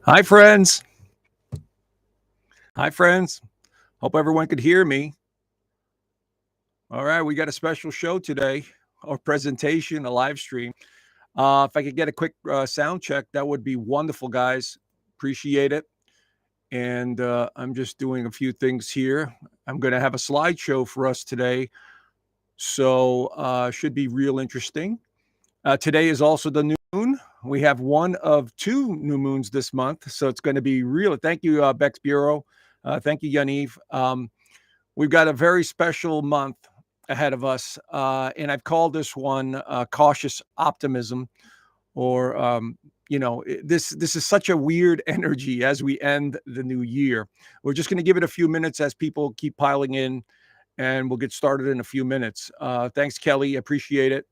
Hi, friends. Hi, friends. Hope everyone could hear me. All right, we got a special show today, or presentation, a live stream. If I could get a quick sound check, that would be wonderful, guys. Appreciate it. And I'm just doing a few things here. I'm going to have a slideshow for us today, so should be real interesting. Today is also the new moon. We have one of two new moons this month, so it's going to be real. Thank you, Bex Bureau. Thank you, Yaniv. We've got a very special month ahead of us, and I've called this one cautious optimism. Or this is such a weird energy as we end the new year. We're just going to give it a few minutes as people keep piling in, and we'll get started in a few minutes. Thanks, Kelly. Appreciate it.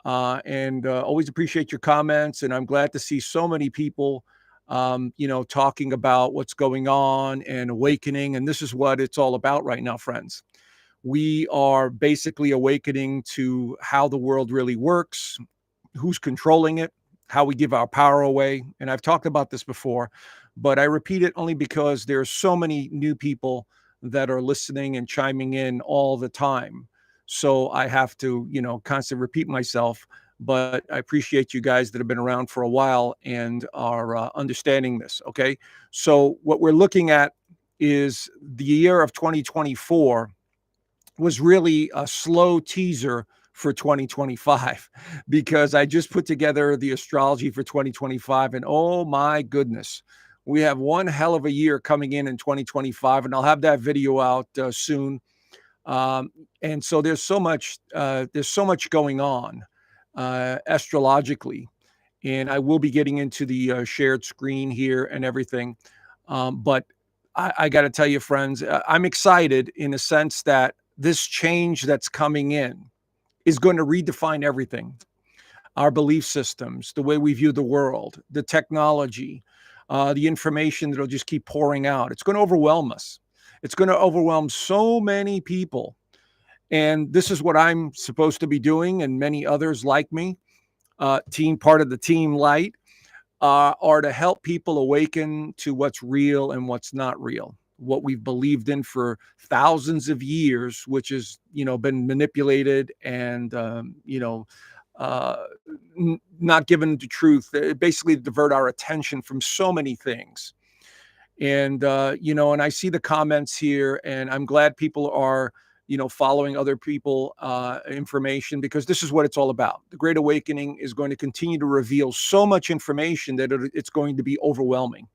And always appreciate your comments. And I'm glad to see so many people, talking about what's going on and awakening. And this is what it's all about right now, friends. We are basically awakening to how the world really works, who's controlling it, how we give our power away. And I've talked about this before, but I repeat it only because there are so many new people that are listening and chiming in all the time. So I have to, constantly repeat myself. But I appreciate you guys that have been around for a while and are understanding this. Okay. So what we're looking at is the year of 2024 was really a slow teaser for 2025 because I just put together the astrology for 2025, and oh my goodness, we have one hell of a year coming in 2025, and I'll have that video out soon. And so there's so much going on astrologically, and I will be getting into the shared screen here and everything. But I got to tell you, friends, I'm excited in the sense that this change that's coming in is going to redefine everything, our belief systems, the way we view the world, the technology, the information that'll just keep pouring out. It's going to overwhelm us. It's going to overwhelm so many people. And this is what I'm supposed to be doing, and many others like me, part of the team light, are to help people awaken to what's real and what's not real, what we've believed in for thousands of years, which has been manipulated and uh, not given the truth. Basically, divert our attention from so many things. And and I see the comments here, and I'm glad people are following other people information, because this is what it's all about. The Great Awakening is going to continue to reveal so much information that it's going to be overwhelming.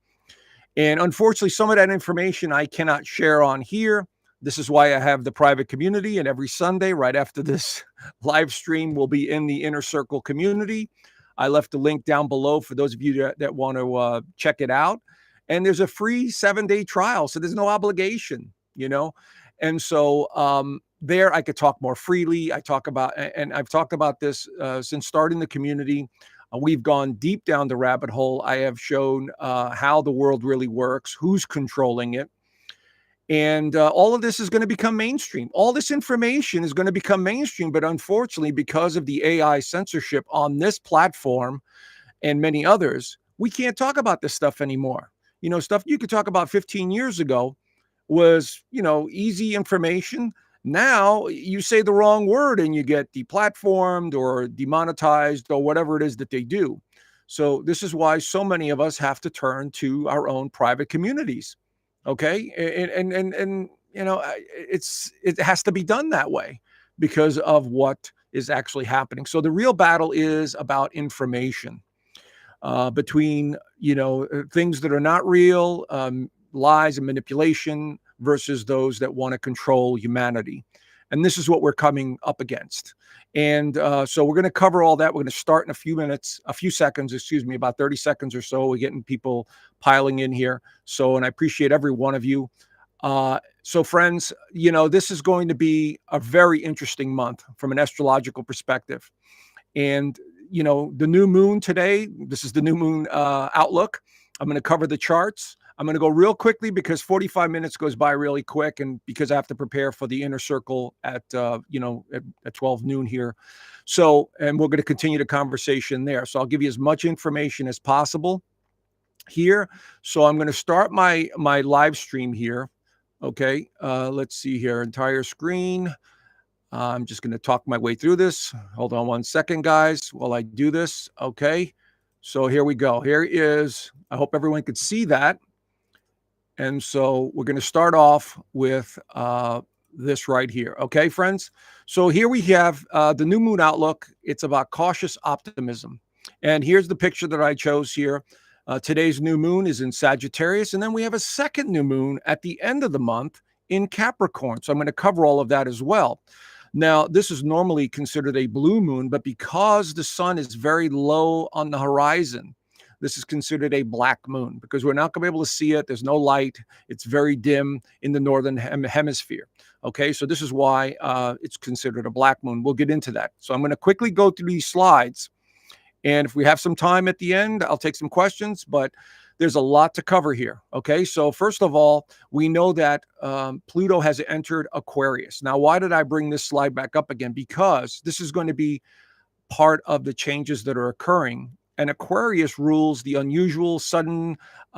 And unfortunately, some of that information I cannot share on here. This is why I have the private community, and every Sunday right after this live stream will be in the Inner Circle community. I left the link down below for those of you that want to check it out. And there's a free 7-day trial, so there's no obligation, And so there I could talk more freely. And I've talked about this since starting the community. We've gone deep down the rabbit hole. I have shown how the world really works, who's controlling it. And all of this is going to become mainstream. All this information is going to become mainstream. But unfortunately, because of the AI censorship on this platform and many others, we can't talk about this stuff anymore. Stuff you could talk about 15 years ago was, easy information. Now you say the wrong word and you get deplatformed or demonetized or whatever it is that they do. So this is why so many of us have to turn to our own private communities. Okay. And it has to be done that way because of what is actually happening. So the real battle is about information, between things that are not real, lies and manipulation, versus those that want to control humanity. And this is what we're coming up against. And so we're going to cover all that. We're going to start in a few seconds, about 30 seconds or so. We're getting people piling in here. So, and I appreciate every one of you. So friends, this is going to be a very interesting month from an astrological perspective. And the new moon today, this is the new moon outlook. I'm going to cover the charts. I'm going to go real quickly because 45 minutes goes by really quick, and because I have to prepare for the Inner Circle at 12 noon here. So, and we're going to continue the conversation there. So I'll give you as much information as possible. here. So I'm going to start my live stream here. Okay, let's see here, entire screen. I'm just going to talk my way through this. Hold on one second, guys, while I do this. Okay, so here we go. Here is, I hope everyone could see that. And so we're going to start off with this right here. Okay, friends. So here we have the new moon outlook. It's about cautious optimism. And here's the picture that I chose here. Today's new moon is in Sagittarius. And then we have a second new moon at the end of the month in Capricorn. So I'm going to cover all of that as well. Now, this is normally considered a blue moon, but because the sun is very low on the horizon, this is considered a black moon because we're not going to be able to see it. There's no light. It's very dim in the northern hemisphere. Okay, so this is why it's considered a black moon. We'll get into that. So I'm going to quickly go through these slides. And if we have some time at the end, I'll take some questions, but there's a lot to cover here. Okay, so first of all, we know that Pluto has entered Aquarius. Now, why did I bring this slide back up again? Because this is going to be part of the changes that are occurring. And Aquarius rules the unusual, sudden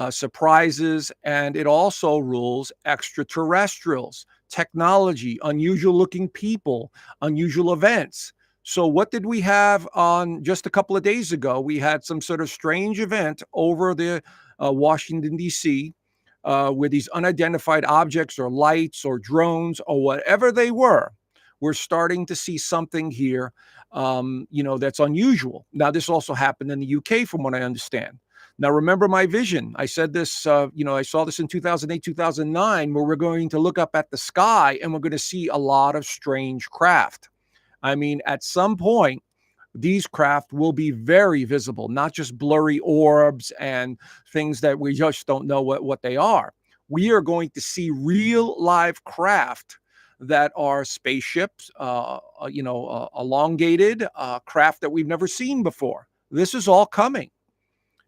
surprises, and it also rules extraterrestrials, technology, unusual looking people, unusual events. So what did we have on just a couple of days ago? We had some sort of strange event over the Washington, D.C., where these unidentified objects or lights or drones or whatever they were, we're starting to see something here, that's unusual. Now, this also happened in the UK, from what I understand. Now, remember my vision. I said this, I saw this in 2008, 2009, where we're going to look up at the sky and we're going to see a lot of strange craft. I mean, at some point, these craft will be very visible, not just blurry orbs and things that we just don't know what they are. We are going to see real live craft that are spaceships, elongated craft that we've never seen before. This is all coming.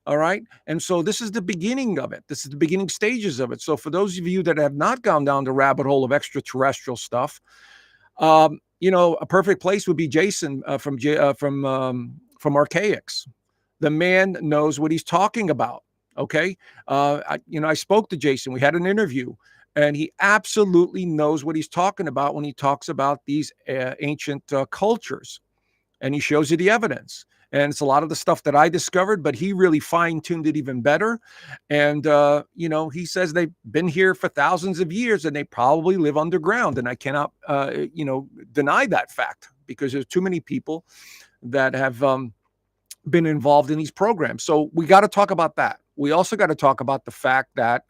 All right. And so this is the beginning of it. This is the beginning stages of it. So for those of you that have not gone down the rabbit hole of extraterrestrial stuff, a perfect place would be Jason from Archaics. The man knows what he's talking about. Okay. I spoke to Jason. We had an interview, and he absolutely knows what he's talking about when he talks about these ancient cultures, and he shows you the evidence. And it's a lot of the stuff that I discovered, but he really fine-tuned it even better. And, he says they've been here for thousands of years and they probably live underground. And I cannot, deny that fact because there's too many people that have been involved in these programs. So we got to talk about that. We also got to talk about the fact that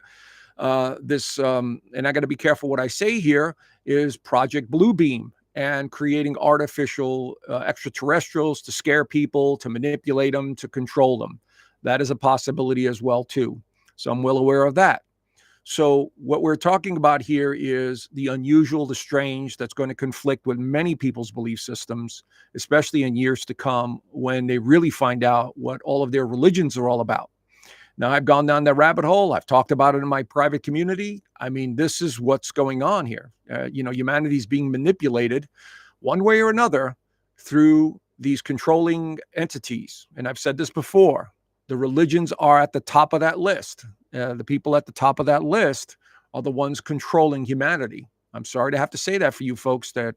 and I got to be careful what I say here, is Project Bluebeam, and creating artificial extraterrestrials to scare people, to manipulate them, to control them. That is a possibility as well, too. So I'm well aware of that. So what we're talking about here is the unusual, the strange, that's going to conflict with many people's belief systems, especially in years to come when they really find out what all of their religions are all about. Now, I've gone down that rabbit hole. I've talked about it in my private community. I mean, this is what's going on here. Humanity is being manipulated one way or another through these controlling entities. And I've said this before. The religions are at the top of that list. The people at the top of that list are the ones controlling humanity. I'm sorry to have to say that for you folks that,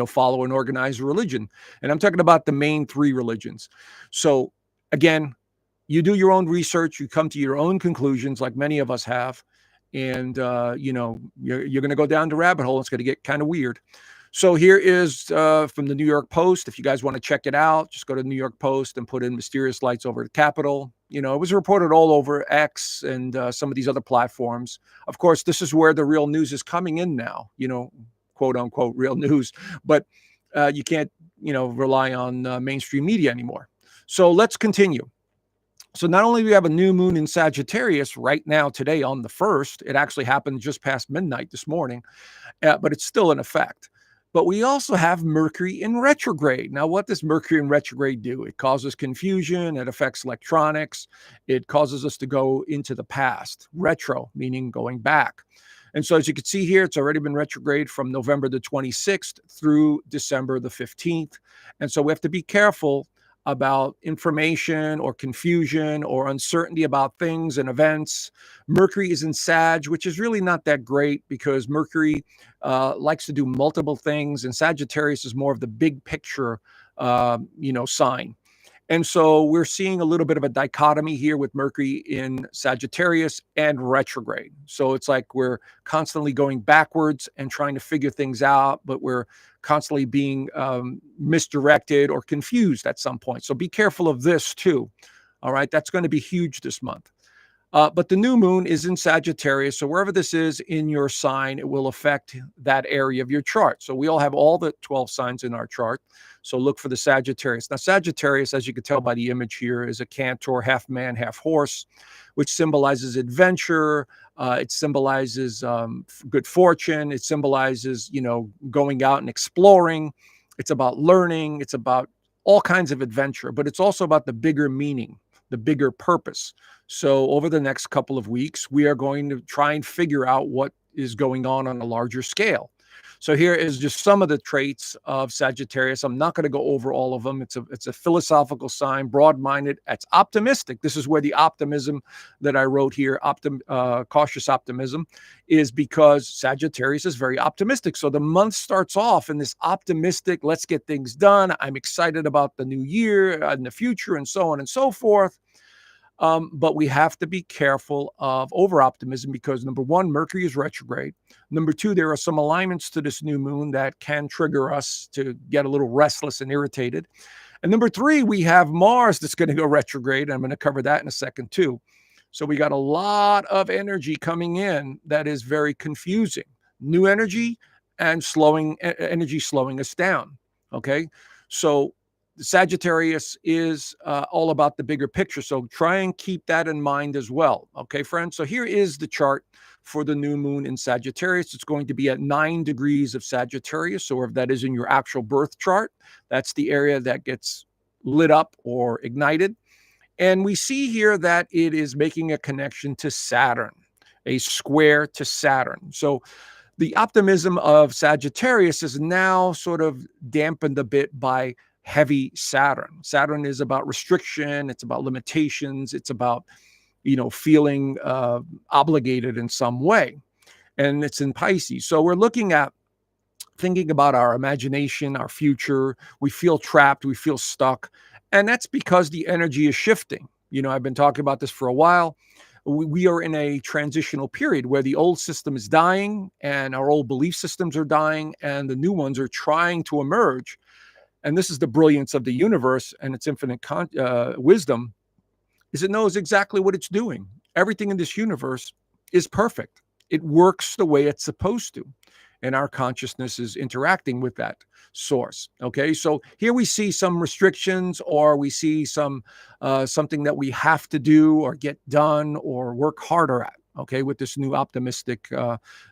follow an organized religion. And I'm talking about the main three religions. So, again, you do your own research, you come to your own conclusions, like many of us have, and you're going to go down the rabbit hole. It's going to get kind of weird. So here is from the New York Post. If you guys want to check it out, just go to the New York Post and put in mysterious lights over the Capitol. It was reported all over X and some of these other platforms. Of course, this is where the real news is coming in now, quote unquote real news, but you can't, rely on mainstream media anymore. So let's continue. So not only do we have a new moon in Sagittarius right now today on the 1st, it actually happened just past midnight this morning, but it's still in effect. But we also have Mercury in retrograde. Now, what does Mercury in retrograde do? It causes confusion. It affects electronics. It causes us to go into the past. Retro, meaning going back. And so as you can see here, it's already been retrograde from November the 26th through December the 15th. And so we have to be careful about information or confusion or uncertainty about things and events. Mercury is in Sag, which is really not that great because Mercury likes to do multiple things, and Sagittarius is more of the big picture, sign. And so we're seeing a little bit of a dichotomy here with Mercury in Sagittarius and retrograde. So it's like we're constantly going backwards and trying to figure things out, but we're constantly being misdirected or confused at some point. So be careful of this too. All right. That's going to be huge this month. But the new moon is in Sagittarius. So wherever this is in your sign, it will affect that area of your chart. So we all have all the 12 signs in our chart. So look for the Sagittarius. Now, Sagittarius, as you can tell by the image here, is a cantor, half man, half horse, which symbolizes adventure. It symbolizes good fortune. It symbolizes, going out and exploring. It's about learning. It's about all kinds of adventure, but it's also about the bigger meaning, the bigger purpose. So over the next couple of weeks, we are going to try and figure out what is going on a larger scale. So here is just some of the traits of Sagittarius. I'm not going to go over all of them. It's a philosophical sign, broad-minded. It's optimistic. This is where the optimism that I wrote here, cautious optimism, is because Sagittarius is very optimistic. So the month starts off in this optimistic, let's get things done. I'm excited about the new year and the future and so on and so forth. But we have to be careful of over optimism because number one, Mercury is retrograde. Number two, there are some alignments to this new moon that can trigger us to get a little restless and irritated. And number three, we have Mars that's going to go retrograde. I'm going to cover that in a second too. So we got a lot of energy coming in that is very confusing. New energy and energy slowing us down. Okay. So Sagittarius is all about the bigger picture. So try and keep that in mind as well. Okay, friends. So here is the chart for the new moon in Sagittarius. It's going to be at 9 degrees of Sagittarius. So if that is in your actual birth chart, that's the area that gets lit up or ignited. And we see here that it is making a connection to Saturn, a square to Saturn. So the optimism of Sagittarius is now sort of dampened a bit by heavy Saturn. Saturn is about restriction. It's about limitations. It's about, feeling obligated in some way. And it's in Pisces. So we're looking at thinking about our imagination, our future. We feel trapped. We feel stuck. And that's because the energy is shifting. I've been talking about this for a while. We are in a transitional period where the old system is dying and our old belief systems are dying and the new ones are trying to emerge. And this is the brilliance of the universe and its infinite wisdom, is it knows exactly what it's doing. Everything in this universe is perfect. It works the way it's supposed to. And our consciousness is interacting with that source. Okay, so here we see some restrictions, or we see some something that we have to do or get done or work harder at. Okay, with this new optimistic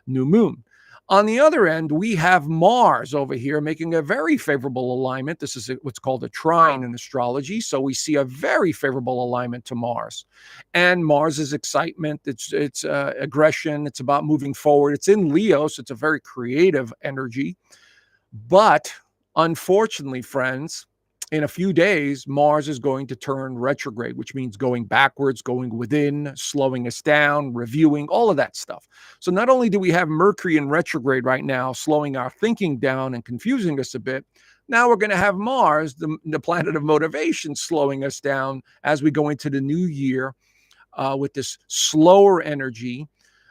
new moon. On the other end, we have Mars over here making a very favorable alignment. This is what's called a trine in astrology. So we see a very favorable alignment to Mars. And Mars is excitement. It's aggression. It's about moving forward. It's in Leo, so it's a very creative energy. But unfortunately, friends, in a few days, Mars is going to turn retrograde, which means going backwards, going within, slowing us down, reviewing, all of that stuff. So not only do we have Mercury in retrograde right now, slowing our thinking down and confusing us a bit, now we're going to have Mars, the planet of motivation, slowing us down as we go into the new year with this slower energy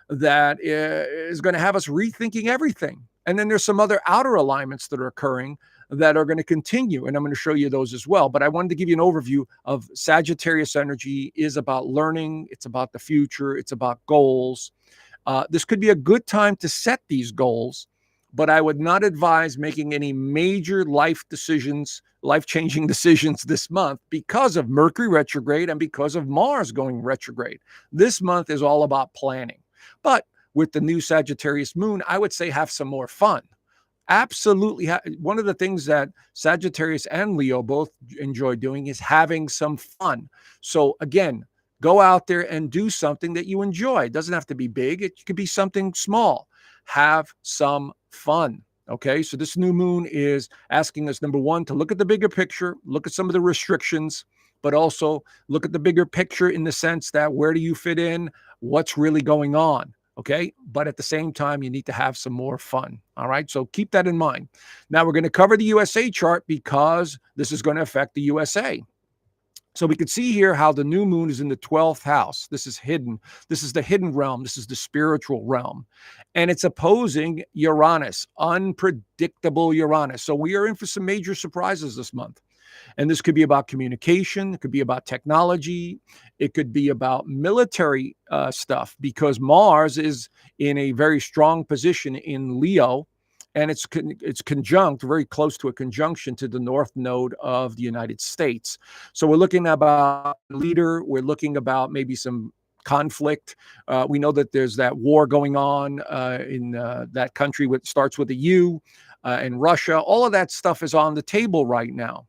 that is going to have us rethinking everything. And then there's some other outer alignments that are occurring that are going to continue. And I'm going to show you those as well. But I wanted to give you an overview of Sagittarius energy is about learning. It's about the future. It's about goals. This could be a good time to set these goals, but I would not advise making any major life-changing decisions this month because of Mercury retrograde and because of Mars going retrograde. This month is all about planning. But with the new Sagittarius moon, I would say have some more fun. Absolutely. One of the things that Sagittarius and Leo both enjoy doing is having some fun. So again, go out there and do something that you enjoy. It doesn't have to be big. It could be something small. Have some fun. Okay, so this new moon is asking us, number one, to look at the bigger picture, look at some of the restrictions, but also look at the bigger picture in the sense that where do you fit in? What's really going on? Okay, but at the same time, you need to have some more fun. All right, so keep that in mind. Now, we're going to cover the USA chart because this is going to affect the USA. So we can see here how the new moon is in the 12th house. This is hidden. This is the hidden realm. This is the spiritual realm. And it's opposing Uranus, unpredictable Uranus. So we are in for some major surprises this month. And this could be about communication. It could be about technology. It could be about military stuff because Mars is in a very strong position in Leo, and it's conjunct, very close to a conjunction to the north node of the United States. So we're looking about leader. We're looking about maybe some conflict. We know that there's that war going on in that country, which starts with a U, and Russia. All of that stuff is on the table right now.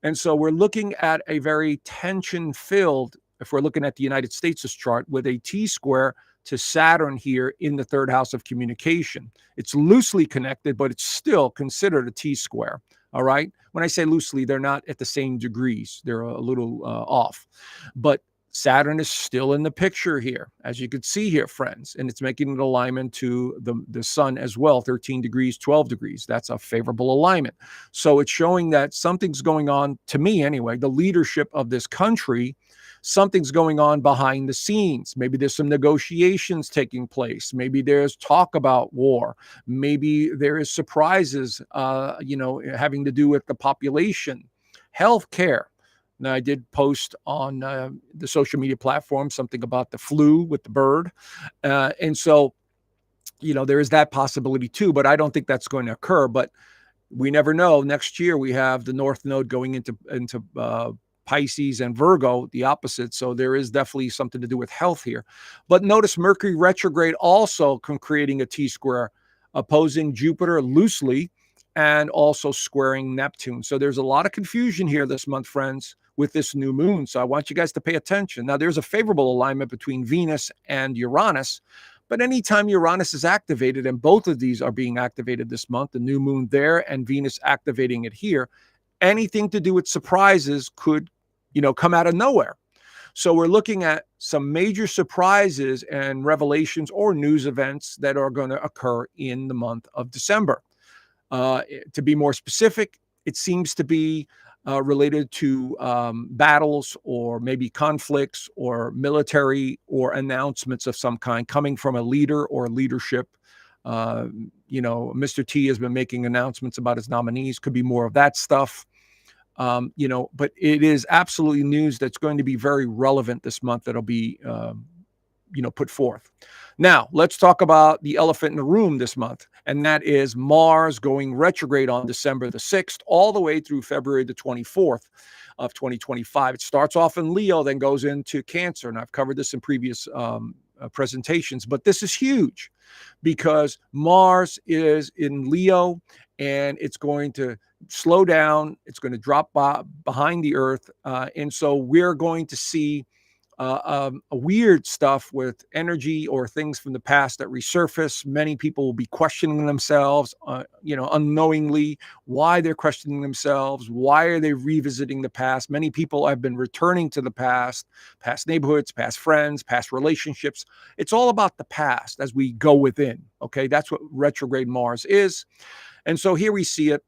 And so we're looking at a very tension filled, if we're looking at the United States' chart, with a T square to Saturn here in the third house of communication. It's loosely connected, but it's still considered a T square. All right. When I say loosely, they're not at the same degrees, they're a little off. But Saturn is still in the picture here, as you can see here, friends, and it's making an alignment to the sun as well, 13 degrees, 12 degrees. That's a favorable alignment. So it's showing that something's going on, to me anyway, the leadership of this country, something's going on behind the scenes. Maybe there's some negotiations taking place. Maybe there's talk about war. Maybe there is surprises, having to do with the population, healthcare. Now, I did post on the social media platform something about the flu with the bird. And so, there is that possibility too, but I don't think that's going to occur. But we never know. Next year, we have the North Node going into Pisces and Virgo, the opposite. So there is definitely something to do with health here. But notice Mercury retrograde also creating a T square, opposing Jupiter loosely, and also squaring Neptune. So there's a lot of confusion here this month, friends, with this new moon. So I want you guys to pay attention. Now, there's a favorable alignment between Venus and Uranus, but anytime Uranus is activated, and both of these are being activated this month, the new moon there and Venus activating it here, anything to do with surprises could, come out of nowhere. So we're looking at some major surprises and revelations or news events that are going to occur in the month of December. To be more specific, it seems to be related to battles or maybe conflicts or military or announcements of some kind coming from a leader or leadership. Mr. T has been making announcements about his nominees. Could be more of that stuff. But it is absolutely news that's going to be very relevant this month that'll be put forth. Now, let's talk about the elephant in the room this month, and that is Mars going retrograde on December the 6th, all the way through February the 24th of 2025. It starts off in Leo, then goes into Cancer, and I've covered this in previous presentations, but this is huge because Mars is in Leo, and it's going to slow down. It's going to drop behind the Earth, and so we're going to see a weird stuff with energy or things from the past that resurface. Many people will be questioning themselves, unknowingly, why they're questioning themselves. Why are they revisiting the past? Many people have been returning to the past neighborhoods, past friends, past relationships. It's all about the past as we go within. Okay, that's what retrograde Mars is. And so here we see it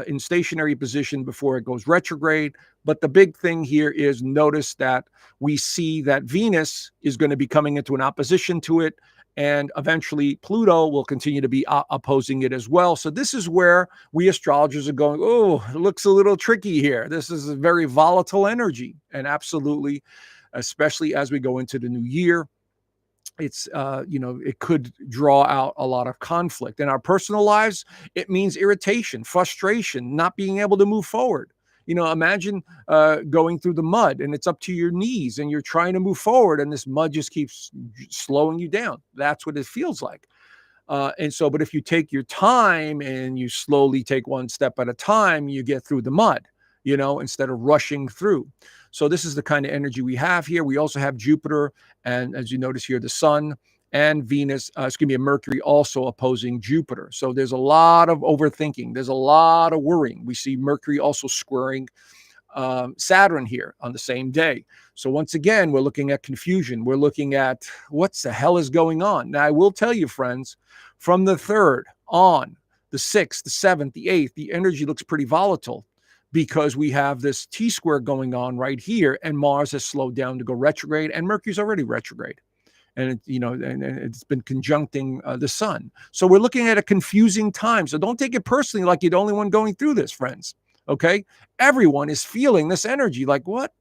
in stationary position before it goes retrograde. But the big thing here is notice that we see that Venus is going to be coming into an opposition to it, and eventually Pluto will continue to be opposing it as well. So this is where we astrologers are going, oh, it looks a little tricky here. This is a very volatile energy, and absolutely, especially as we go into the new year, it's it could draw out a lot of conflict in our personal lives. It means irritation, frustration, not being able to move forward. Imagine going through the mud and it's up to your knees and you're trying to move forward and this mud just keeps slowing you down. That's what it feels like. But if you take your time and you slowly take one step at a time, you get through the mud, instead of rushing through. So this is the kind of energy we have here. We also have Jupiter, and as you notice here, the sun and Venus, excuse me, and Mercury also opposing Jupiter. So there's a lot of overthinking. There's a lot of worrying. We see Mercury also squaring Saturn here on the same day. So once again, we're looking at confusion. We're looking at what the hell is going on. Now, I will tell you, friends, from the 3rd on, the 6th, the 7th, the 8th, the energy looks pretty volatile because we have this T-square going on right here, and Mars has slowed down to go retrograde, and Mercury's already retrograde. And and it's been conjuncting the sun. So we're looking at a confusing time. So don't take it personally like you're the only one going through this, friends. Okay, everyone is feeling this energy. Like, what?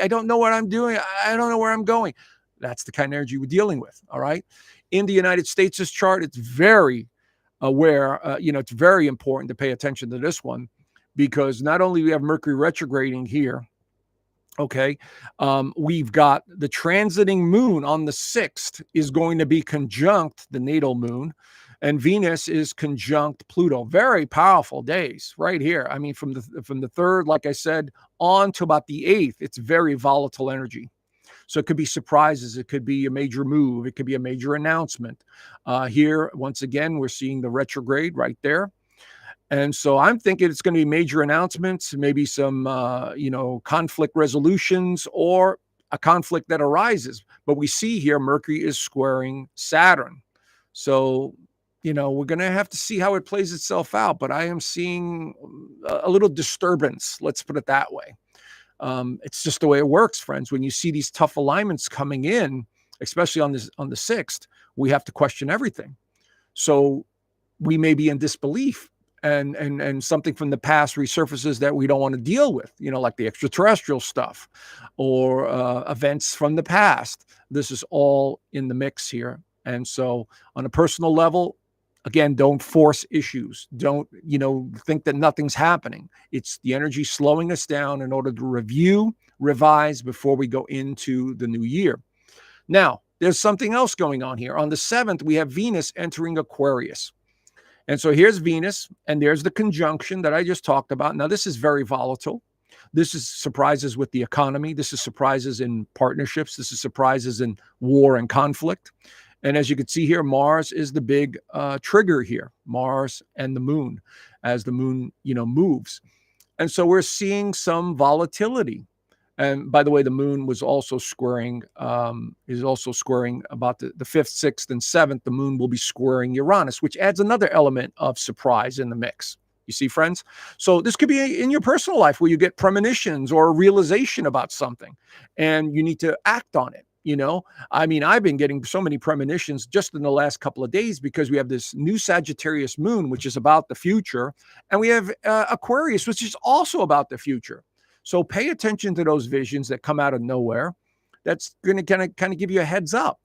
I don't know what I'm doing. I don't know where I'm going. That's the kind of energy we're dealing with. All right. In the United States' chart, it's very aware. It's very important to pay attention to this one because not only we have Mercury retrograding here. Okay. We've got the transiting moon on the 6th is going to be conjunct the natal moon, and Venus is conjunct Pluto. Very powerful days right here. I mean, from the 3rd, like I said, on to about the 8th, it's very volatile energy. So it could be surprises. It could be a major move. It could be a major announcement. Here, once again, we're seeing the retrograde right there. And so I'm thinking it's going to be major announcements, maybe some, conflict resolutions or a conflict that arises. But we see here Mercury is squaring Saturn. So, we're going to have to see how it plays itself out. But I am seeing a little disturbance. Let's put it that way. It's just the way it works, friends. When you see these tough alignments coming in, especially on the 6th, we have to question everything. So we may be in disbelief. And something from the past resurfaces that we don't want to deal with, like the extraterrestrial stuff or events from the past. This is all in the mix here. And so on a personal level, again, don't force issues. Don't, think that nothing's happening. It's the energy slowing us down in order to review, revise before we go into the new year. Now, there's something else going on here. On the 7th, we have Venus entering Aquarius. And so here's Venus, and there's the conjunction that I just talked about. Now, this is very volatile. This is surprises with the economy. This is surprises in partnerships. This is surprises in war and conflict. And as you can see here, Mars is the big trigger here, Mars and the moon, as the moon, moves. And so we're seeing some volatility. And by the way, the moon was also squaring, is also squaring about the 5th, 6th, and 7th. The moon will be squaring Uranus, which adds another element of surprise in the mix. You see, friends? So this could be in your personal life where you get premonitions or a realization about something and you need to act on it. I mean, I've been getting so many premonitions just in the last couple of days because we have this new Sagittarius moon, which is about the future. And we have Aquarius, which is also about the future. So pay attention to those visions that come out of nowhere. That's going to kind of give you a heads up,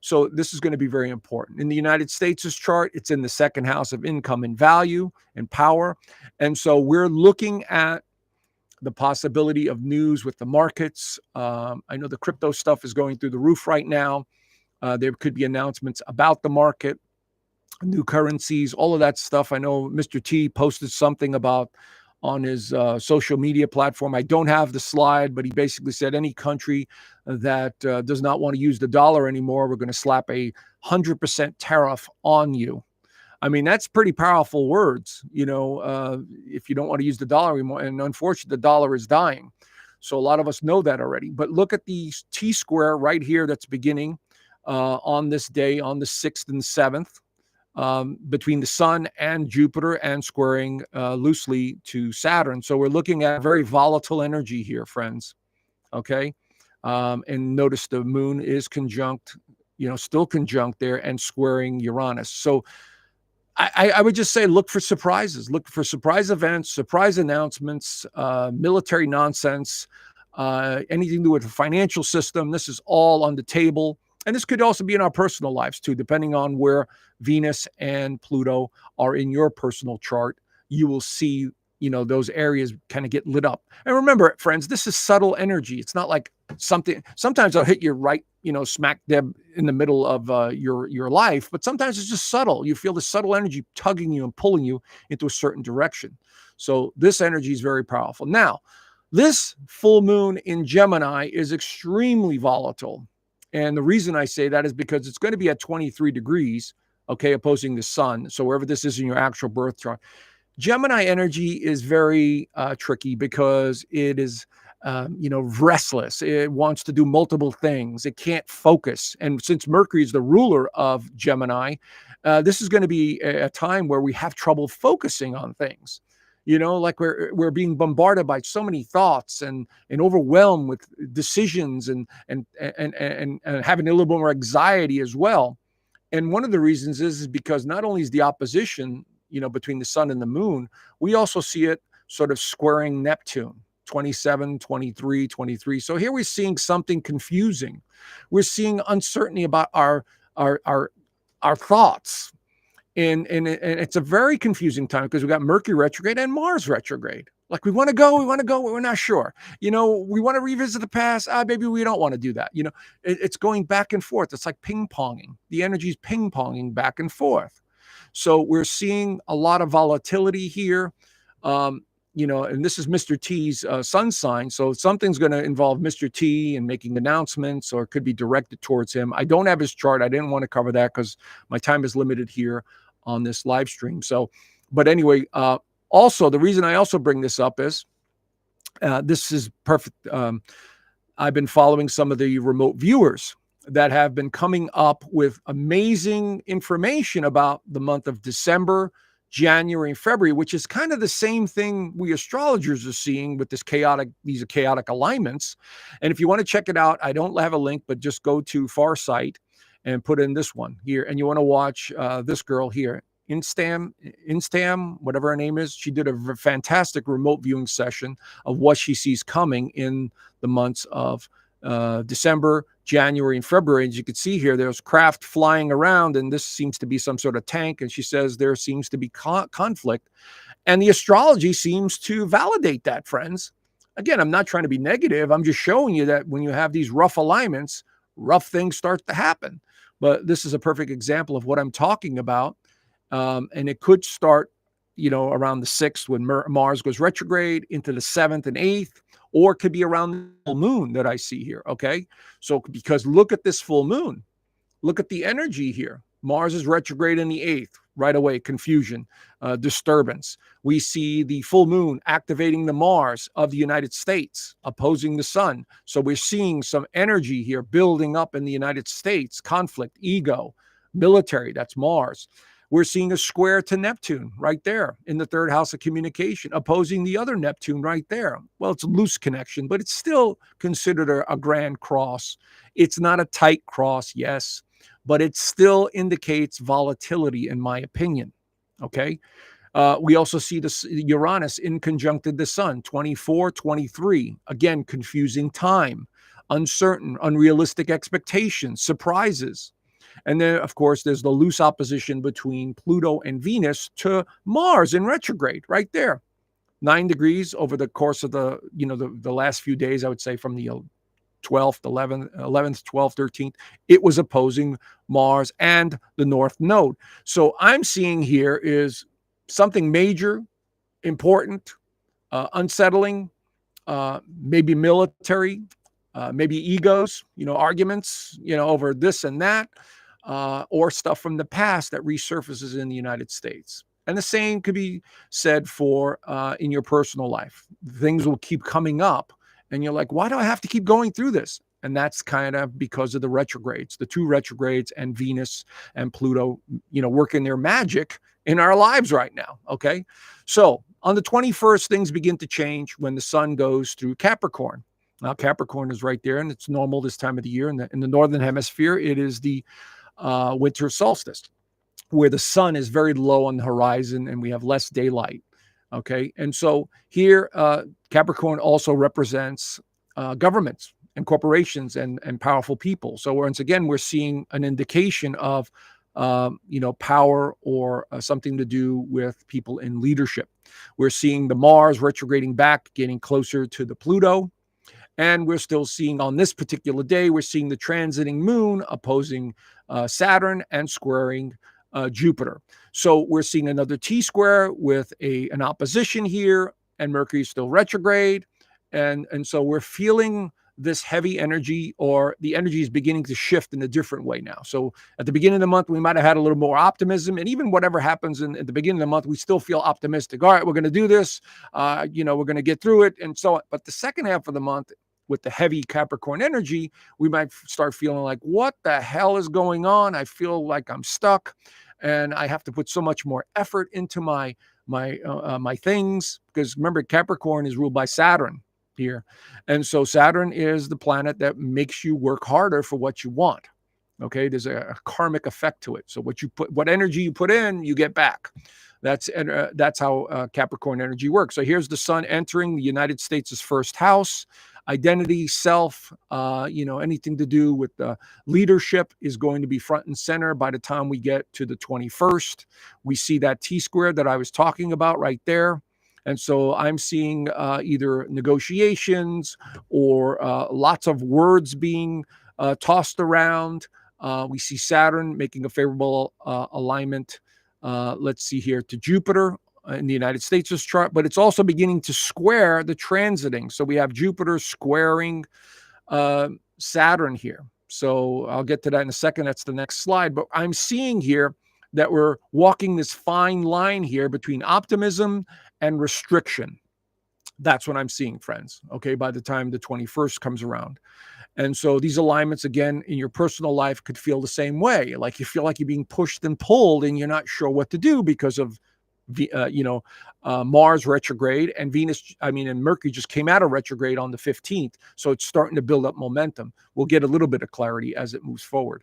So this is going to be very important. In the United States' chart, it's in the 2nd house of income and value and power. And so we're looking at the possibility of news with the markets. I know the crypto stuff is going through the roof right now. There could be announcements about the market, new currencies, all of that stuff. I know Mr. T posted something about on his social media platform. I don't have the slide, but he basically said any country that does not want to use the dollar anymore, we're going to slap a 100% tariff on you. I mean, that's pretty powerful words, if you don't want to use the dollar anymore. And unfortunately, the dollar is dying. So a lot of us know that already. But look at the T-square right here that's beginning on this day, on the 6th and 7th. Between the sun and Jupiter and squaring loosely to Saturn. So we're looking at very volatile energy here, friends. Okay. And notice the moon is conjunct, still conjunct there and squaring Uranus. So I would just say, look for surprises, look for surprise events, surprise announcements, military nonsense, anything to do with the financial system. This is all on the table. And this could also be in our personal lives too, depending on where Venus and Pluto are in your personal chart. You will see, those areas kind of get lit up. And remember, friends, this is subtle energy. It's not like something, sometimes I'll hit you right, smack dab in the middle of your life, but sometimes it's just subtle. You feel the subtle energy tugging you and pulling you into a certain direction. So this energy is very powerful. Now, this full moon in Gemini is extremely volatile. And the reason I say that is because it's going to be at 23 degrees, okay, opposing the sun. So wherever this is in your actual birth chart. Gemini energy is very tricky because it is, restless. It wants to do multiple things. It can't focus. And since Mercury is the ruler of Gemini, this is going to be a time where we have trouble focusing on things. Like we're being bombarded by so many thoughts and overwhelmed with decisions and having a little bit more anxiety as well. And one of the reasons is because not only is the opposition, between the sun and the moon, we also see it sort of squaring Neptune, 27, 23, 23. So here we're seeing something confusing. We're seeing uncertainty about our thoughts. And it's a very confusing time because we got Mercury retrograde and Mars retrograde. Like we want to go, but we're not sure. We want to revisit the past. Maybe we don't want to do that. It's going back and forth. It's like ping ponging. The energy is ping ponging back and forth. So we're seeing a lot of volatility here. And this is Mr. T's sun sign. So something's going to involve Mr. T and making announcements, or it could be directed towards him. I don't have his chart. I didn't want to cover that because my time is limited here on this live stream. So, but anyway, also the reason I also bring this up is this is perfect. I've been following some of the remote viewers that have been coming up with amazing information about the month of December, January, and February, which is kind of the same thing we astrologers are seeing with these chaotic alignments. And if you want to check it out, I don't have a link, but just go to Farsight and put in this one here. And you want to watch this girl here, Instam, whatever her name is. She did a fantastic remote viewing session of what she sees coming in the months of December, January, and February. As you can see here, there's craft flying around, and this seems to be some sort of tank. And she says there seems to be conflict. And the astrology seems to validate that, friends. Again, I'm not trying to be negative. I'm just showing you that when you have these rough alignments, rough things start to happen. But this is a perfect example of what I'm talking about. And it could start, around the 6th when Mars goes retrograde into the 7th and 8th, or it could be around the full moon that I see here. Okay. So because look at this full moon, look at the energy here. Mars is retrograde in the 8th, right away, confusion, disturbance. We see the full moon activating the Mars of the United States, opposing the sun. So we're seeing some energy here building up in the United States, conflict, ego, military, that's Mars. We're seeing a square to Neptune right there in the 3rd house of communication, opposing the other Neptune right there. Well, it's a loose connection, but it's still considered a grand cross. It's not a tight cross, yes, but it still indicates volatility, in my opinion. Okay. We also see this Uranus in conjuncted the sun, 24, 23. Again, confusing time, uncertain, unrealistic expectations, surprises. And then, of course, there's the loose opposition between Pluto and Venus to Mars in retrograde right there. 9 degrees over the course of the last few days, I would say from the 12th, 11th, 12th, 13th, it was opposing Mars and the North Node. So I'm seeing here is something major, important, unsettling, maybe military, maybe egos, arguments, over this and that. Or stuff from the past that resurfaces in the United States. And the same could be said for in your personal life. Things will keep coming up, and you're like, why do I have to keep going through this? And that's kind of because of the retrogrades, the 2 retrogrades, and Venus and Pluto, working their magic in our lives right now. Okay. So on the 21st, things begin to change when the sun goes through Capricorn. Now, Capricorn is right there, and it's normal this time of the year. In the Northern Hemisphere, it is the winter solstice, where the sun is very low on the horizon and we have less daylight. Okay. And so here, Capricorn also represents governments and corporations and powerful people. So once again, we're seeing an indication of, power or something to do with people in leadership. We're seeing the Mars retrograding back, getting closer to the Pluto. And we're still seeing on this particular day, we're seeing the transiting moon opposing Saturn and squaring Jupiter. So we're seeing another T-square with an opposition here, and Mercury is still retrograde. And so we're feeling this heavy energy, or the energy is beginning to shift in a different way now. So at the beginning of the month, we might have had a little more optimism, and even whatever happens at the beginning of the month, we still feel optimistic. All right, we're going to do this. We're going to get through it, and so on. But the second half of the month, with the heavy Capricorn energy, we might start feeling like, what the hell is going on? I feel like I'm stuck, and I have to put so much more effort into my things, because remember, Capricorn is ruled by Saturn here, and so Saturn is the planet that makes you work harder for what you want. Okay, there's a karmic effect to it. So what energy you put in, you get back. That's how Capricorn energy works. So here's the sun entering the United States' first house. Identity, self, anything to do with leadership is going to be front and center by the time we get to the 21st. We see that T-square that I was talking about right there. And so I'm seeing either negotiations or lots of words being tossed around. We see Saturn making a favorable alignment. Let's see here, to Jupiter in the United States' chart, but it's also beginning to square the transiting. So we have Jupiter squaring Saturn here. So I'll get to that in a second. That's the next slide. But I'm seeing here that we're walking this fine line here between optimism and restriction. That's what I'm seeing, friends. Okay, by the time the 21st comes around. And so these alignments, again, in your personal life could feel the same way. Like you feel like you're being pushed and pulled and you're not sure what to do because of Mars retrograde, and and Mercury just came out of retrograde on the 15th. So it's starting to build up momentum. We'll get a little bit of clarity as it moves forward.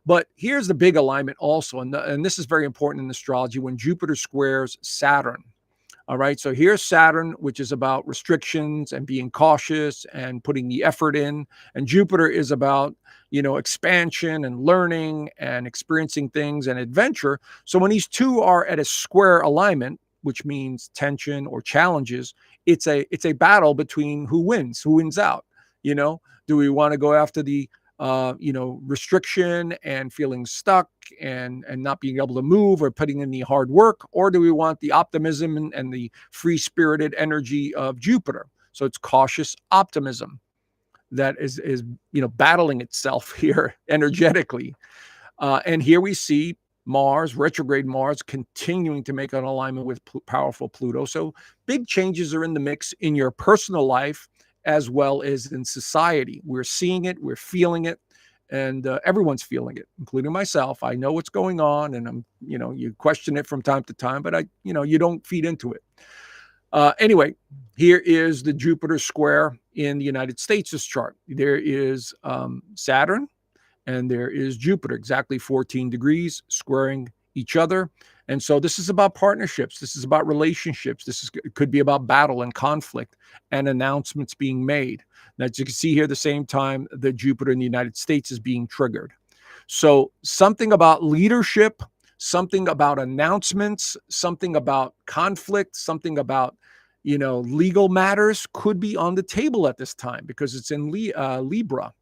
But here's the big alignment also, and this is very important in astrology, when Jupiter squares Saturn. All right, so here's Saturn, which is about restrictions and being cautious and putting the effort in. And Jupiter is about, expansion and learning and experiencing things and adventure. So when these two are at a square alignment, which means tension or challenges, it's a battle between who wins out. Do we want to go after the restriction and feeling stuck and not being able to move or putting in the hard work? Or do we want the optimism and the free-spirited energy of Jupiter? So it's cautious optimism that is battling itself here energetically. And here we see Mars, retrograde Mars, continuing to make an alignment with powerful Pluto. So big changes are in the mix in your personal life as well as in society. We're seeing it, we're feeling it, and everyone's feeling it, including myself. I know what's going on, and I'm, you question it from time to time, but you don't feed into it. Anyway, here is the Jupiter square in the United States' chart. There is Saturn and there is Jupiter, exactly 14 degrees squaring each other. And so this is about partnerships. This is about relationships. It could be about battle and conflict and announcements being made. Now, as you can see here, at the same time, the Jupiter in the United States is being triggered. So something about leadership, something about announcements, something about conflict, something about, legal matters could be on the table at this time because it's in Libra.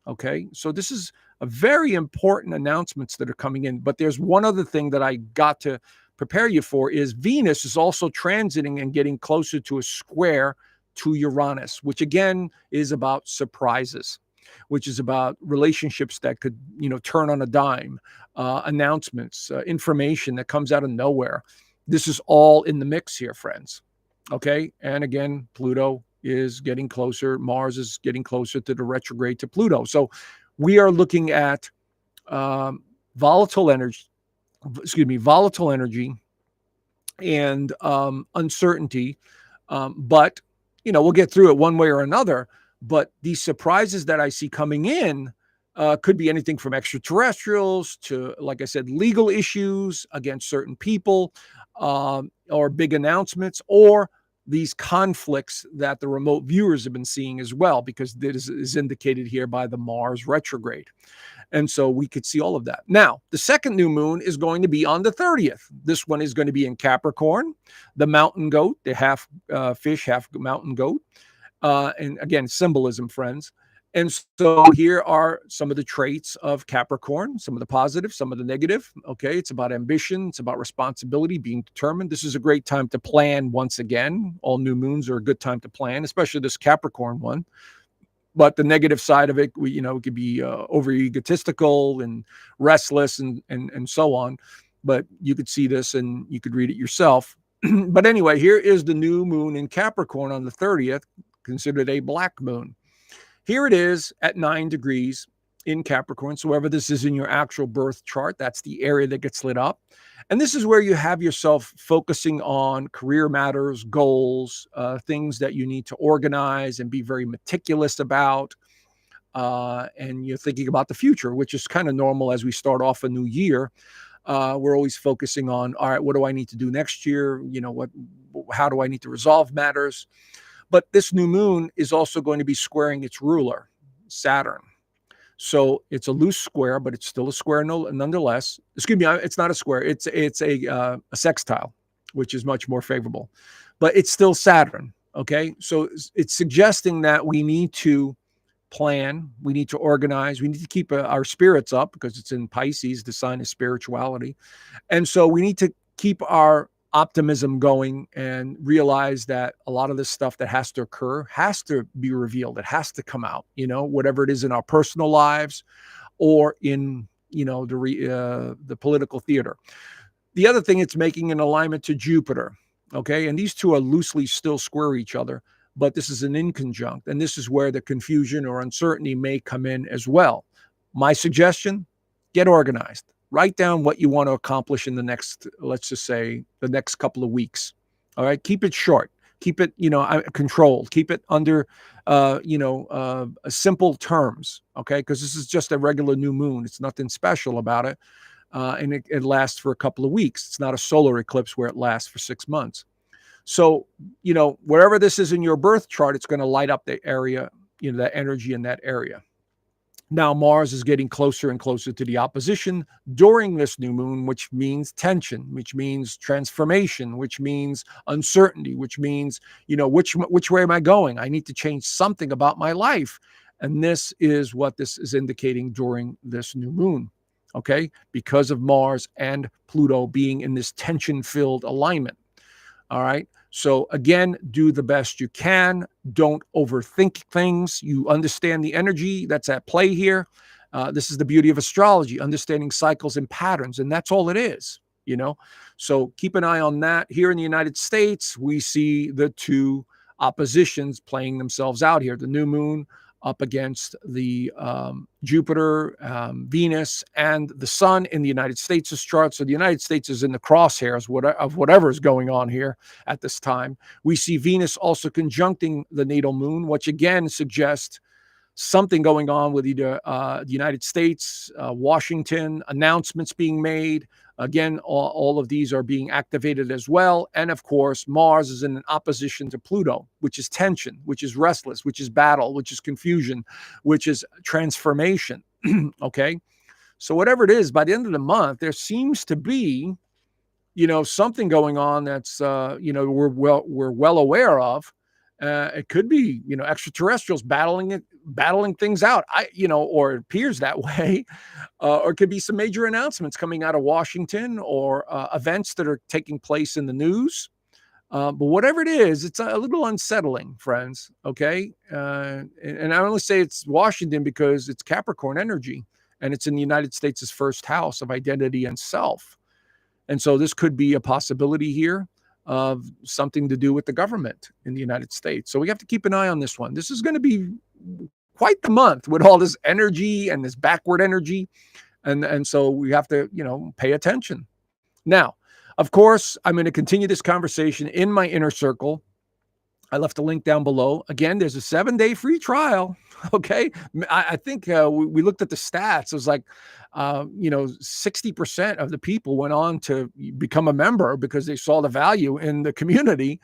Okay, so this is a very important announcements that are coming in. But there's one other thing that I got to prepare you for is Venus is also transiting and getting closer to a square to Uranus, which again is about surprises, which is about relationships that could, turn on a dime, announcements, information that comes out of nowhere. This is all in the mix here, friends. Okay, and again, Pluto is getting closer. Mars is getting closer to the retrograde to Pluto. So we are looking at volatile energy and uncertainty. But, we'll get through it one way or another. But these surprises that I see coming in could be anything from extraterrestrials to, like I said, legal issues against certain people, or big announcements, or these conflicts that the remote viewers have been seeing as well, because this is indicated here by the Mars retrograde. And so we could see all of that. Now, the second new moon is going to be on the 30th. This one is going to be in Capricorn, the mountain goat, the half fish, half mountain goat. And again, symbolism, friends. And so here are some of the traits of Capricorn, some of the positive, some of the negative. Okay, it's about ambition. It's about responsibility, being determined. This is a great time to plan once again. All new moons are a good time to plan, especially this Capricorn one. But the negative side of it, it could be over egotistical and restless and so on. But you could see this and you could read it yourself. But anyway, here is the new moon in Capricorn on the 30th, considered a black moon. Here it is at 9 degrees in Capricorn. So wherever this is in your actual birth chart, that's the area that gets lit up. And this is where you have yourself focusing on career matters, goals, things that you need to organize and be very meticulous about. And you're thinking about the future, which is kind of normal as we start off a new year. We're always focusing on, all right, what do I need to do next year? How do I need to resolve matters? But this new moon is also going to be squaring its ruler, Saturn. So it's a loose square, but it's still a square nonetheless. Excuse me, it's not a square. It's a sextile, which is much more favorable. But it's still Saturn, okay? So it's suggesting that we need to plan, we need to organize, we need to keep our spirits up because it's in Pisces, the sign of spirituality. And so we need to keep our optimism going and realize that a lot of this stuff that has to occur has to be revealed. It has to come out, whatever it is in our personal lives or in, the political theater. The other thing, it's making an alignment to Jupiter. Okay. And these two are loosely still square each other, but this is an inconjunct. And this is where the confusion or uncertainty may come in as well. My suggestion, get organized. Write down what you want to accomplish in the next, let's just say, the next couple of weeks. All right. Keep it short. Keep it, controlled. Keep it under, simple terms. Okay. Because this is just a regular new moon. It's nothing special about it. And it lasts for a couple of weeks. It's not a solar eclipse where it lasts for 6 months. So, wherever this is in your birth chart, it's going to light up the area, that energy in that area. Now, Mars is getting closer and closer to the opposition during this new moon, which means tension, which means transformation, which means uncertainty, which means, which way am I going? I need to change something about my life. And this is what this is indicating during this new moon, okay? Because of Mars and Pluto being in this tension-filled alignment, all right? So again, do the best you can. Don't overthink things. You understand the energy that's at play here. This is the beauty of astrology, understanding cycles and patterns, and that's all it is, So keep an eye on that. Here in the United States, we see the two oppositions playing themselves out here. The new moon up against the Jupiter, Venus, and the sun in the United States' chart. So the United States is in the crosshairs of whatever is going on here at this time. We see Venus also conjuncting the natal moon, which again suggests something going on with either the United States, Washington, announcements being made. Again, all of these are being activated as well. And of course, Mars is in an opposition to Pluto, which is tension, which is restless, which is battle, which is confusion, which is transformation. Okay. So whatever it is, by the end of the month, there seems to be, something going on that's, we're well aware of. It could be, extraterrestrials battling things out. Or it appears that way. Or it could be some major announcements coming out of Washington or events that are taking place in the news. But whatever it is, it's a little unsettling, friends. Okay. And I only say it's Washington because it's Capricorn energy and it's in the United States' first house of identity and self. And so this could be a possibility here of something to do with the government in the United States. So we have to keep an eye on this one. This is going to be quite the month with all this energy and this backward energy. And so we have to, pay attention. Now, of course, I'm going to continue this conversation in my inner circle. I left a link down below. Again, there's a 7-day free trial. Okay. I think we looked at the stats. It was like, 60% of the people went on to become a member because they saw the value in the community.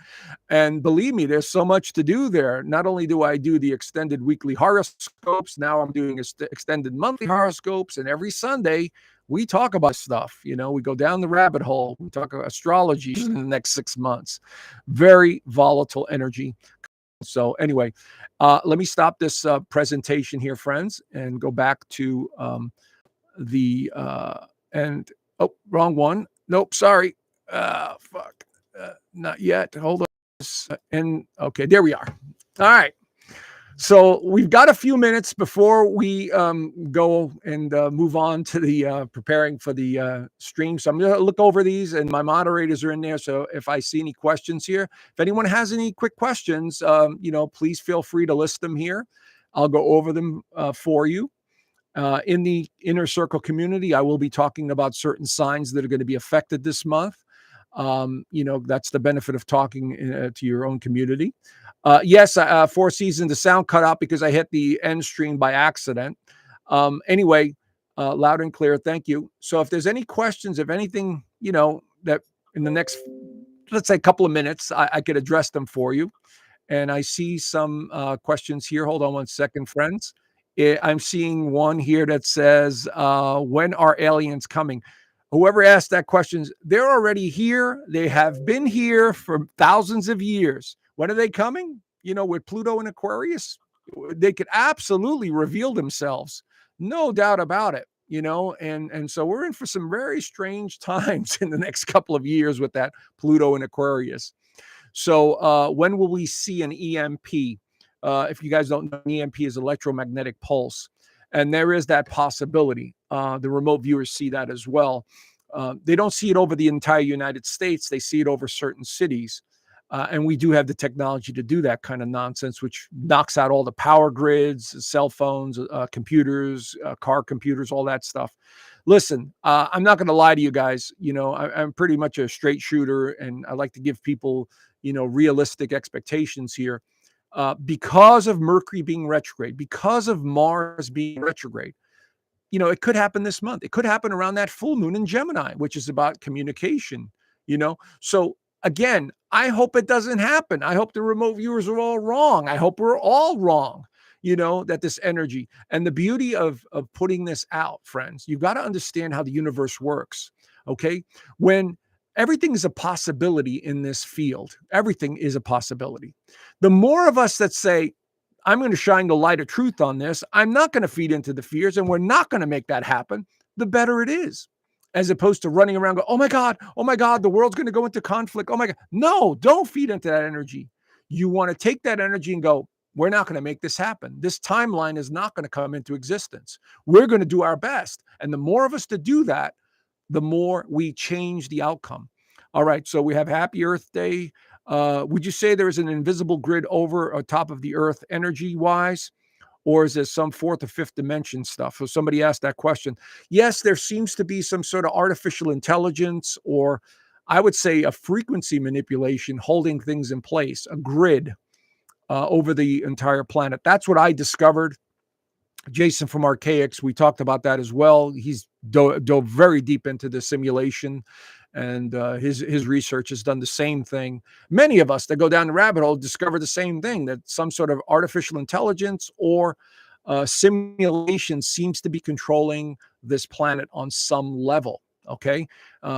And believe me, there's so much to do there. Not only do I do the extended weekly horoscopes, now I'm doing extended monthly horoscopes. And every Sunday, we talk about stuff. We go down the rabbit hole. We talk about astrology in the next 6 months. Very volatile energy. So anyway, let me stop this presentation here, friends, and go back to wrong one. Nope, sorry. Not yet. Hold on. And okay, there we are. All right. So we've got a few minutes before we go and move on to the preparing for the stream. So I'm going to look over these, and my moderators are in there. So if I see any questions here, if anyone has any quick questions, please feel free to list them here. I'll go over them for you. In the inner circle community, I will be talking about certain signs that are going to be affected this month. That's the benefit of talking to your own community. Yes, Four Seasons, the sound cut out because I hit the end stream by accident. Anyway, loud and clear. Thank you. So if there's any questions, if anything, that in the next, let's say, couple of minutes, I could address them for you. And I see some questions here. Hold on one second, friends. I'm seeing one here that says, when are aliens coming? Whoever asked that question, they're already here. They have been here for thousands of years. When are they coming? With Pluto and Aquarius, they could absolutely reveal themselves. No doubt about it. And so we're in for some very strange times in the next couple of years with that Pluto and Aquarius. So when will we see an EMP? If you guys don't know, EMP is electromagnetic pulse. And there is that possibility. The remote viewers see that as well. They don't see it over the entire United States. They see it over certain cities. And we do have the technology to do that kind of nonsense, which knocks out all the power grids, cell phones, computers, car computers, all that stuff. Listen, I'm not going to lie to you guys. I'm pretty much a straight shooter, and I like to give people, realistic expectations here. Because of Mercury being retrograde, because of Mars being retrograde, it could happen this month. It could happen around that full moon in Gemini, which is about communication, So again, I hope it doesn't happen. I hope the remote viewers are all wrong. I hope we're all wrong, that this energy and the beauty of putting this out, friends, you've got to understand how the universe works. Okay. When everything is a possibility in this field, everything is a possibility. The more of us that say, I'm going to shine the light of truth on this, I'm not going to feed into the fears, and we're not going to make that happen, the better it is. As opposed to running around going, oh my God, the world's going to go into conflict. Oh my God. No, don't feed into that energy. You want to take that energy and go, we're not going to make this happen. This timeline is not going to come into existence. We're going to do our best. And the more of us to do that, the more we change the outcome. All right. So we have Happy Earth Day. Would you say there is an invisible grid over or top of the earth energy wise? Or is there some fourth or fifth dimension stuff? So somebody asked that question. Yes, there seems to be some sort of artificial intelligence, or I would say a frequency manipulation holding things in place, a grid over the entire planet. That's what I discovered. Jason from Archaics, we talked about that as well. He's dove very deep into the simulation, and his research has done the same thing. Many of us that go down the rabbit hole discover the same thing, that some sort of artificial intelligence or simulation seems to be controlling this planet on some level, okay?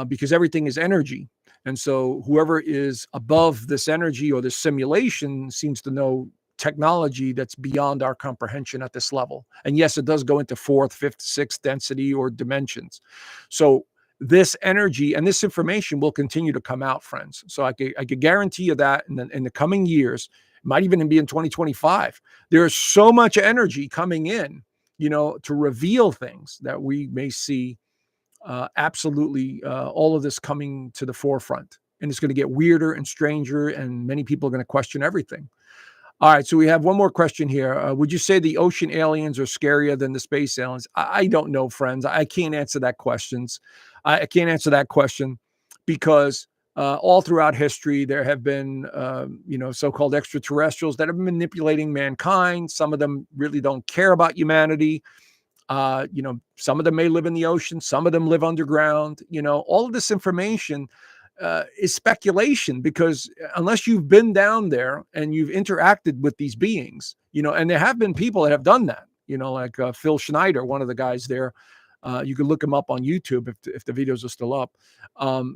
Because everything is energy. And so whoever is above this energy or this simulation seems to know technology that's beyond our comprehension at this level. And yes, it does go into fourth, fifth, sixth density or dimensions. So this energy and this information will continue to come out, friends. So I could guarantee you that in the coming years, it might even be in 2025, there's so much energy coming in, to reveal things that we may see absolutely all of this coming to the forefront. And it's going to get weirder and stranger, and many people are going to question everything. All right, so we have one more question here. Would you say the ocean aliens are scarier than the space aliens? I don't know, friends. I can't answer that questions. I can't answer that question because all throughout history there have been, so-called extraterrestrials that have been manipulating mankind. Some of them really don't care about humanity. Some of them may live in the ocean. Some of them live underground. All of this information is speculation, because unless you've been down there and you've interacted with these beings, and there have been people that have done that, like Phil Schneider, one of the guys there. You can look him up on YouTube if the videos are still up.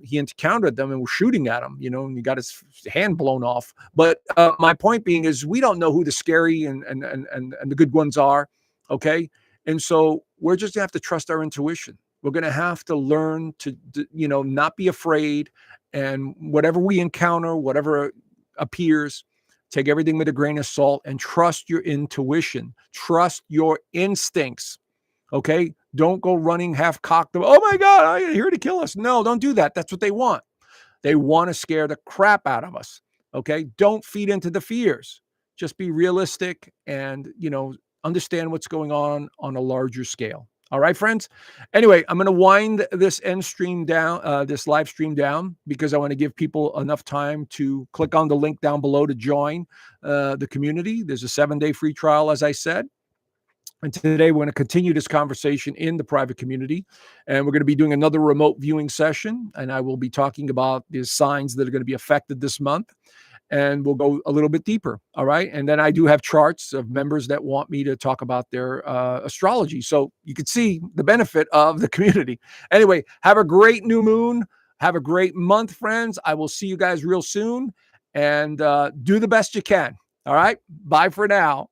He encountered them and was shooting at him, and he got his hand blown off. But my point being is, we don't know who the scary and the good ones are. Okay. And so we're just gonna have to trust our intuition. We're going to have to learn to, not be afraid. And whatever we encounter, whatever appears, Take everything with a grain of salt and trust your intuition. Trust your instincts. Okay? Don't go running half cocked. Oh my God, I'm here to kill us. No, don't do that. That's what they want. They want to scare the crap out of us. Okay? Don't feed into the fears. Just be realistic and, understand what's going on a larger scale. All right, friends. Anyway, I'm going to wind this end stream down, this live stream down, because I want to give people enough time to click on the link down below to join the community. There's a 7-day free trial, as I said. And today we're going to continue this conversation in the private community. And we're going to be doing another remote viewing session. And I will be talking about the signs that are going to be affected this month. And we'll go a little bit deeper. All right. And then I do have charts of members that want me to talk about their astrology. So you can see the benefit of the community. Anyway, have a great new moon. Have a great month, friends. I will see you guys real soon. And do the best you can. All right. Bye for now.